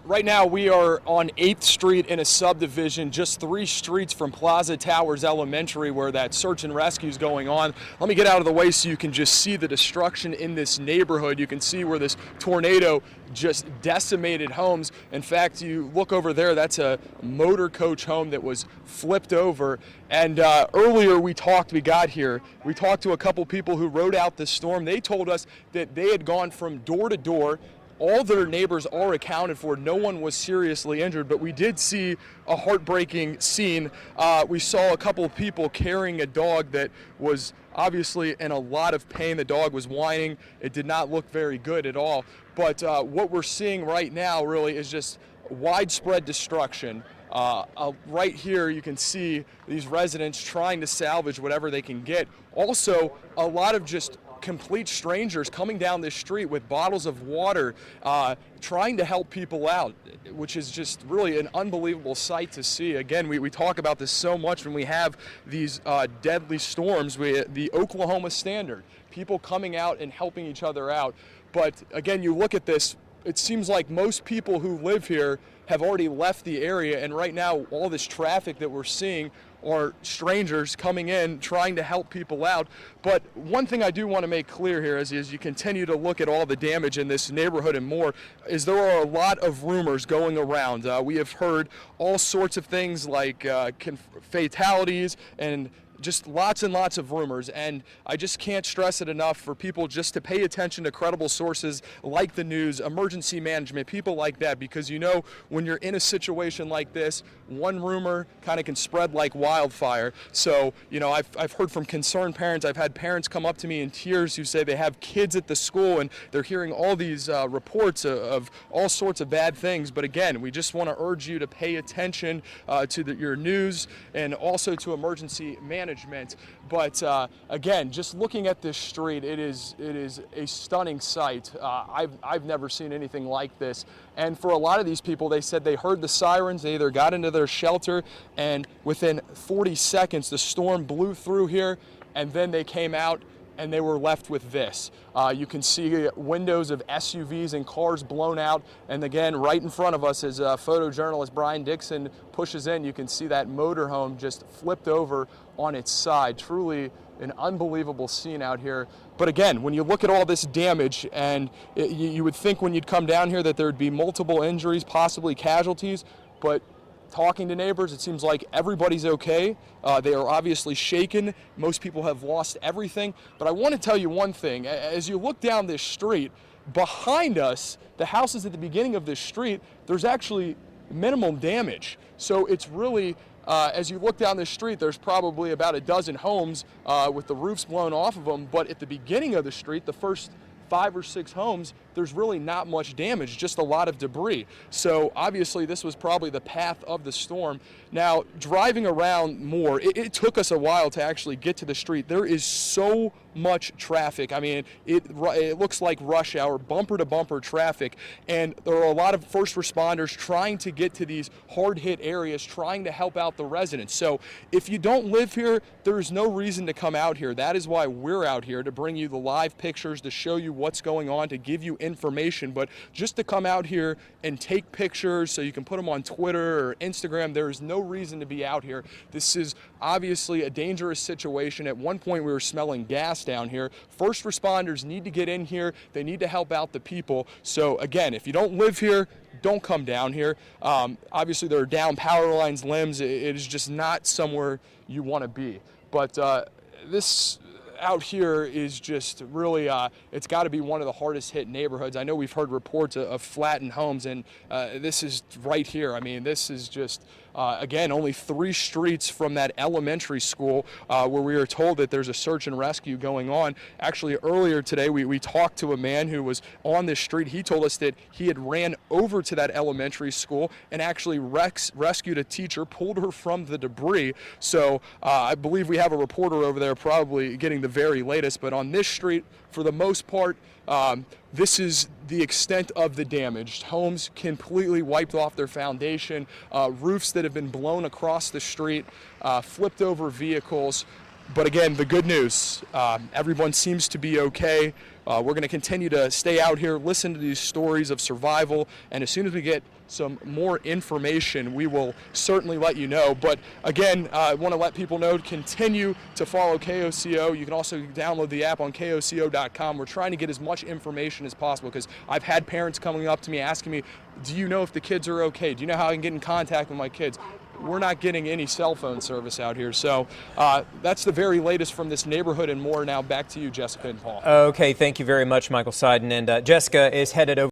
Right now, we are on 8th Street in a subdivision, just 3 streets from Plaza Towers Elementary, where that search and rescue is going on. Let me get out of the way so you can just see the destruction in this neighborhood. You can see where this tornado just decimated homes. In fact, you look over there, that's a motor coach home that was flipped over. And earlier we got here, we talked to a couple people who rode out the storm. They told us that they had gone from door to door. All their neighbors are accounted for. No one was seriously injured, but we did see a heartbreaking scene. We saw a couple of people carrying a dog that was obviously in a lot of pain. The dog was whining. It did not look very good at all. But what we're seeing right now really is just widespread destruction. Right here you can see these residents trying to salvage whatever they can get. Also, a lot of just complete strangers coming down this street with bottles of water, trying to help people out, which is just really an unbelievable sight to see. Again, we talk about this so much when we have these deadly storms, the Oklahoma Standard, people coming out and helping each other out. But again, you look at this, it seems like most people who live here have already left the area, and right now all this traffic that we're seeing are strangers coming in trying to help people out. But one thing I do want to make clear here as you continue to look at all the damage in this neighborhood and more, is there are a lot of rumors going around. We have heard all sorts of things like fatalities and just lots and lots of rumors, and I just can't stress it enough for people just to pay attention to credible sources like the news, emergency management, people like that, because you know when you're in a situation like this, one rumor kind of can spread like wildfire. So, you know, I've heard from concerned parents, I've had parents come up to me in tears who say they have kids at the school and they're hearing all these reports of all sorts of bad things. But again, we just want to urge you to pay attention to your news and also to emergency management. But again, just looking at this street, it is a stunning sight. I've never seen anything like this. And for a lot of these people, they said they heard the sirens, they either got into their shelter, and within 40 seconds, the storm blew through here, and then they came out and they were left with this. You can see windows of SUVs and cars blown out, and again, right in front of us as photojournalist Brian Dixon pushes in, you can see that motorhome just flipped over on its side. Truly an unbelievable scene out here. But again, when you look at all this damage, and you would think when you'd come down here that there would be multiple injuries, possibly casualties, but talking to neighbors, it seems like everybody's okay. They are obviously shaken. Most people have lost everything. But I want to tell you one thing. As you look down this street, behind us, the houses at the beginning of this street, there's actually minimal damage. So it's really, as you look down this street, there's probably about a dozen homes with the roofs blown off of them. But at the beginning of the street, the first 5 or 6 homes, there's really not much damage, just a lot of debris. So obviously this was probably the path of the storm. Now, driving around more, it took us a while to actually get to the street. There is so much traffic. I mean, it looks like rush hour, bumper to bumper traffic, and there are a lot of first responders trying to get to these hard hit areas, trying to help out the residents. So if you don't live here, there's no reason to come out here. That is why we're out here, to bring you the live pictures, to show you what's going on, to give you information. But just to come out here and take pictures so you can put them on Twitter or Instagram, there is no reason to be out here. This is obviously a dangerous situation. At one point we were smelling gas down here. First responders need to get in here. They need to help out the people. So again, if you don't live here, don't come down here. Obviously there are down power lines, limbs. It is just not somewhere you want to be. But this out here is just really, it's got to be one of the hardest hit neighborhoods. I know we've heard reports of flattened homes, and this is right here. I mean, this is just, again, only 3 streets from that elementary school where we were told that there's a search and rescue going on. Actually, earlier today, we talked to a man who was on this street. He told us that he had ran over to that elementary school and actually rescued a teacher, pulled her from the debris. So I believe we have a reporter over there probably getting the very latest, but on this street, for the most part, this is the extent of the damage. Homes completely wiped off their foundation, roofs that have been blown across the street, flipped over vehicles. But again, the good news, everyone seems to be okay. We're going to continue to stay out here, listen to these stories of survival, and as soon as we get some more information, we will certainly let you know. But again, I want to let people know to continue to follow KOCO. You can also download the app on KOCO.com. We're trying to get as much information as possible because I've had parents coming up to me asking me, do you know if the kids are okay? Do you know how I can get in contact with my kids? We're not getting any cell phone service out here. So that's the very latest from this neighborhood and more. Now back to you, Jessica and Paul. Okay, thank you very much, Michael Seiden. And Jessica is headed over